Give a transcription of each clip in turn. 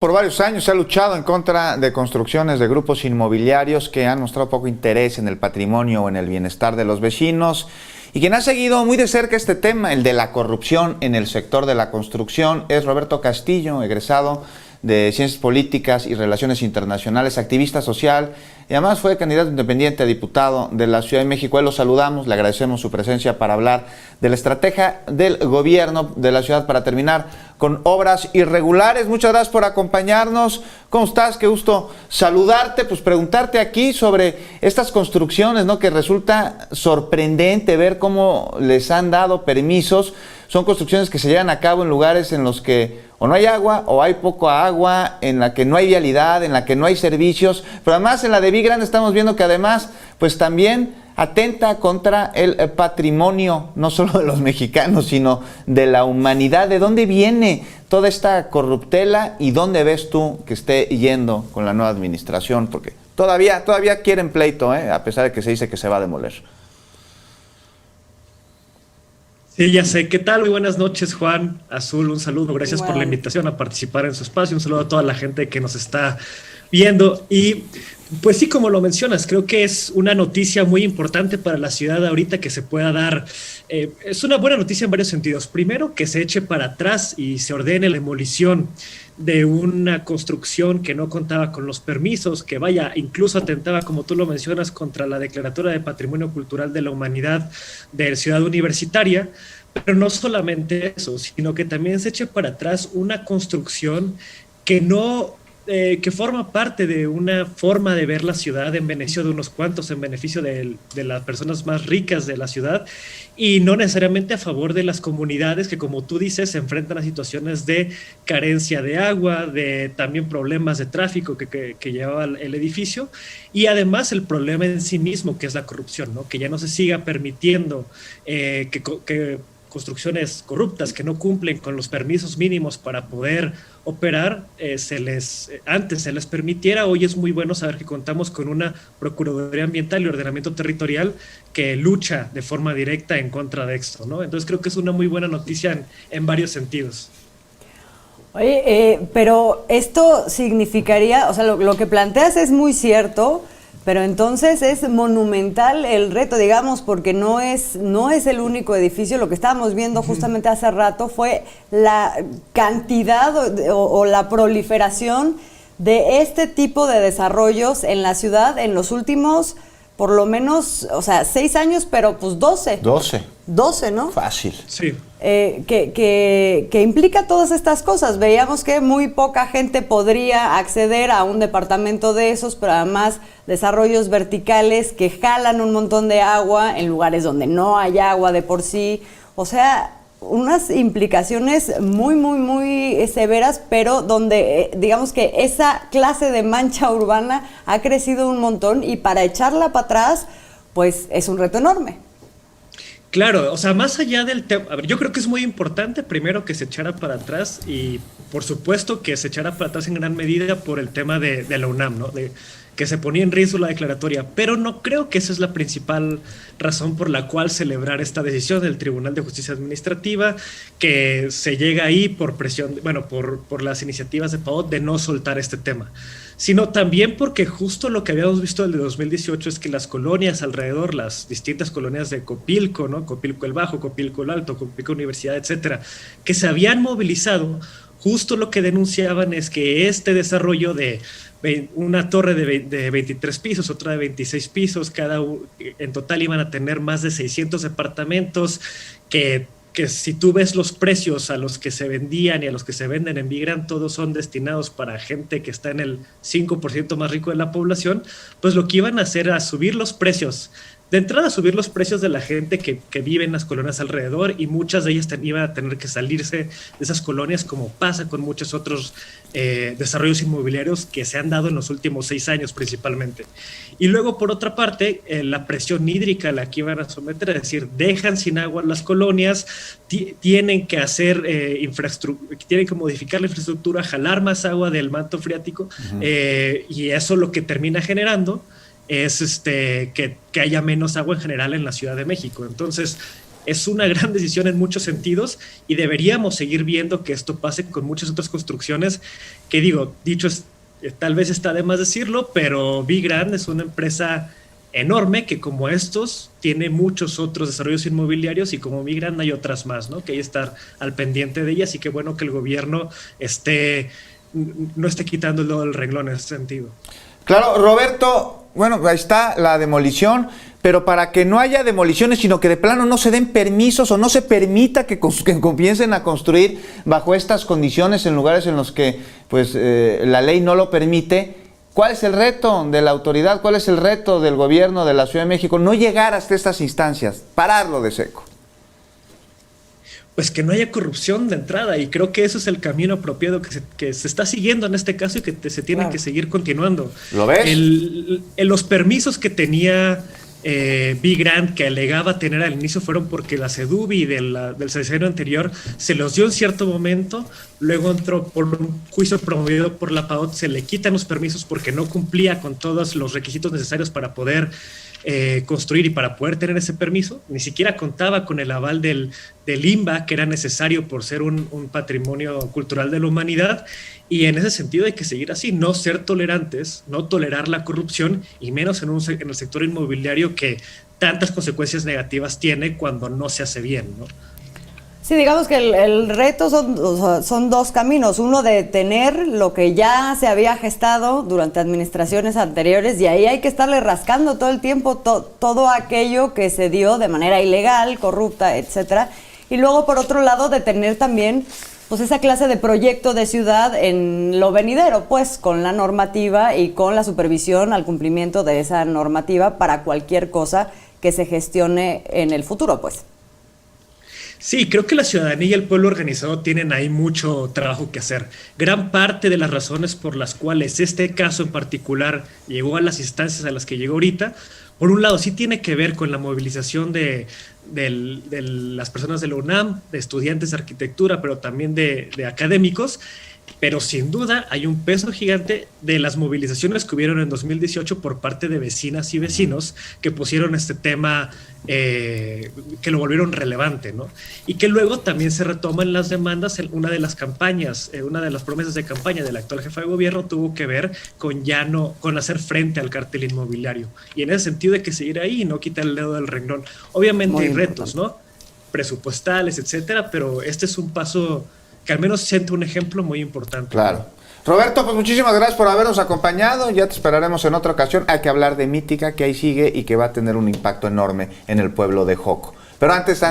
Por varios años se ha luchado en contra de construcciones de grupos inmobiliarios que han mostrado poco interés en el patrimonio o en el bienestar de los vecinos. Y quien ha seguido muy de cerca este tema, el de la corrupción en el sector de la construcción, es Roberto Castillo, egresado de Ciencias Políticas y Relaciones Internacionales, activista social, y además fue candidato independiente a diputado de la Ciudad de México. Él lo saludamos, le agradecemos su presencia para hablar de la estrategia del gobierno de la ciudad para terminar con obras irregulares. Muchas gracias por acompañarnos. ¿Cómo estás? Qué gusto saludarte, pues preguntarte aquí sobre estas construcciones, ¿no? Que resulta sorprendente ver cómo les han dado permisos. Son construcciones que se llevan a cabo en lugares en los que o no hay agua o hay poco agua, en la que no hay vialidad, en la que no hay servicios, pero además en la de Vigrán estamos viendo que además pues también atenta contra el patrimonio, no solo de los mexicanos, sino de la humanidad. ¿De dónde viene toda esta corruptela y dónde ves tú que esté yendo con la nueva administración? Porque todavía quieren pleito, a pesar de que se dice que se va a demoler. Sí, ya sé. ¿Qué tal? Muy buenas noches, Juan. Azul, un saludo. Gracias por la invitación a participar en su espacio. Un saludo a toda la gente que nos está viendo. Y pues sí, como lo mencionas, creo que es una noticia muy importante para la ciudad ahorita que se pueda dar. Es una buena noticia en varios sentidos. Primero, que se eche para atrás y se ordene la demolición de una construcción que no contaba con los permisos, que vaya, incluso atentaba, como tú lo mencionas, contra la Declaratoria de Patrimonio Cultural de la Humanidad de Ciudad Universitaria. Pero no solamente eso, sino que también se eche para atrás una construcción que no que forma parte de una forma de ver la ciudad en beneficio de unos cuantos, en beneficio de las personas más ricas de la ciudad y no necesariamente a favor de las comunidades que, como tú dices, se enfrentan a situaciones de carencia de agua, de también problemas de tráfico que llevaba el edificio y además el problema en sí mismo, que es la corrupción, ¿no? Que ya no se siga permitiendo que construcciones corruptas que no cumplen con los permisos mínimos para poder operar, antes se les permitiera. Hoy es muy bueno saber que contamos con una Procuraduría Ambiental y Ordenamiento Territorial que lucha de forma directa en contra de esto, ¿no? Entonces creo que es una muy buena noticia en varios sentidos. Oye, pero esto significaría, o sea, lo que planteas es muy cierto, pero entonces es monumental el reto, digamos, porque no es el único edificio. Lo que estábamos viendo justamente hace rato fue la cantidad o la proliferación de este tipo de desarrollos en la ciudad en los últimos, por lo menos, o sea, 6 años, pero pues 12. 12, ¿no? Fácil. Sí. Que implica todas estas cosas. Veíamos que muy poca gente podría acceder a un departamento de esos, pero además desarrollos verticales que jalan un montón de agua en lugares donde no hay agua de por sí. O sea, unas implicaciones muy, muy, muy severas, pero donde digamos que esa clase de mancha urbana ha crecido un montón y para echarla para atrás, pues es un reto enorme. Claro, o sea, más allá del tema, a ver, yo creo que es muy importante primero que se echara para atrás y por supuesto que se echara para atrás en gran medida por el tema de la UNAM, ¿no? De que se ponía en riesgo la declaratoria, pero no creo que esa es la principal razón por la cual celebrar esta decisión del Tribunal de Justicia Administrativa, que se llega ahí por presión, bueno, por las iniciativas de PAOT de no soltar este tema, sino también porque justo lo que habíamos visto desde 2018 es que las colonias alrededor, las distintas colonias de Copilco, ¿no? Copilco el Bajo, Copilco el Alto, Copilco Universidad, etcétera, que se habían movilizado, justo lo que denunciaban es que este desarrollo de una torre de 23 pisos, otra de 26 pisos, en total iban a tener más de 600 departamentos que si tú ves los precios a los que se vendían y a los que se venden en Vigrán, todos son destinados para gente que está en el 5% más rico de la población, pues lo que iban a hacer era subir los precios. De entrada, subir los precios de la gente que vive en las colonias alrededor y muchas de ellas iban a tener que salirse de esas colonias, como pasa con muchos otros desarrollos inmobiliarios que se han dado en los últimos 6 años principalmente. Y luego, por otra parte, la presión hídrica a la que iban a someter, es decir, dejan sin agua las colonias, tienen que hacer tienen que modificar la infraestructura, jalar más agua del manto freático, y eso lo que termina generando es que haya menos agua en general en la Ciudad de México. Entonces, es una gran decisión en muchos sentidos y deberíamos seguir viendo que esto pase con muchas otras construcciones que tal vez está de más decirlo, pero Vigrand es una empresa enorme que como estos tiene muchos otros desarrollos inmobiliarios y como Vigrand hay otras más, ¿no? Que hay que estar al pendiente de ellas y qué bueno que el gobierno no esté quitando el dedo del renglón en ese sentido. Claro, Roberto, bueno, ahí está la demolición, pero para que no haya demoliciones, sino que de plano no se den permisos o no se permita que comiencen a construir bajo estas condiciones en lugares en los que pues la ley no lo permite. ¿Cuál es el reto de la autoridad? ¿Cuál es el reto del gobierno de la Ciudad de México? No llegar hasta estas instancias, pararlo de seco. Pues que no haya corrupción de entrada, y creo que eso es el camino apropiado que se está siguiendo en este caso y que se tiene que seguir continuando. ¿Lo ves? Los permisos que tenía Vigrand, que alegaba tener al inicio, fueron porque la CEDUBI del sexenio anterior se los dio en cierto momento, luego entró por un juicio promovido por la PAOT, se le quitan los permisos porque no cumplía con todos los requisitos necesarios para poder construir y para poder tener ese permiso. Ni siquiera contaba con el aval del INBA, que era necesario por ser un patrimonio cultural de la humanidad, y en ese sentido hay que seguir así, no ser tolerantes, no tolerar la corrupción, y menos en el sector inmobiliario que tantas consecuencias negativas tiene cuando no se hace bien, ¿no? Sí, digamos que el reto son dos caminos. Uno, de detener lo que ya se había gestado durante administraciones anteriores, y ahí hay que estarle rascando todo el tiempo todo aquello que se dio de manera ilegal, corrupta, etcétera. Y luego, por otro lado, detener también pues esa clase de proyecto de ciudad en lo venidero, pues con la normativa y con la supervisión al cumplimiento de esa normativa para cualquier cosa que se gestione en el futuro, pues. Sí, creo que la ciudadanía y el pueblo organizado tienen ahí mucho trabajo que hacer. Gran parte de las razones por las cuales este caso en particular llegó a las instancias a las que llegó ahorita, por un lado sí tiene que ver con la movilización de las personas de la UNAM, de estudiantes de arquitectura, pero también de académicos, pero sin duda hay un peso gigante de las movilizaciones que hubieron en 2018 por parte de vecinas y vecinos que pusieron este tema, que lo volvieron relevante, ¿no? Y que luego también se retoman las demandas. Una de las campañas, una de las promesas de campaña del actual jefe de gobierno tuvo que ver con hacer frente al cártel inmobiliario. Y en ese sentido hay que seguir ahí y no quitar el dedo del renglón. Obviamente muy hay retos, ¿no? Presupuestales, etcétera, pero este es un paso que al menos siente un ejemplo muy importante. Claro. Roberto, pues muchísimas gracias por habernos acompañado. Ya te esperaremos en otra ocasión. Hay que hablar de Mítica, que ahí sigue y que va a tener un impacto enorme en el pueblo de Joco. Pero antes,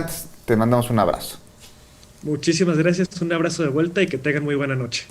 te mandamos un abrazo. Muchísimas gracias. Un abrazo de vuelta y que tengan muy buena noche.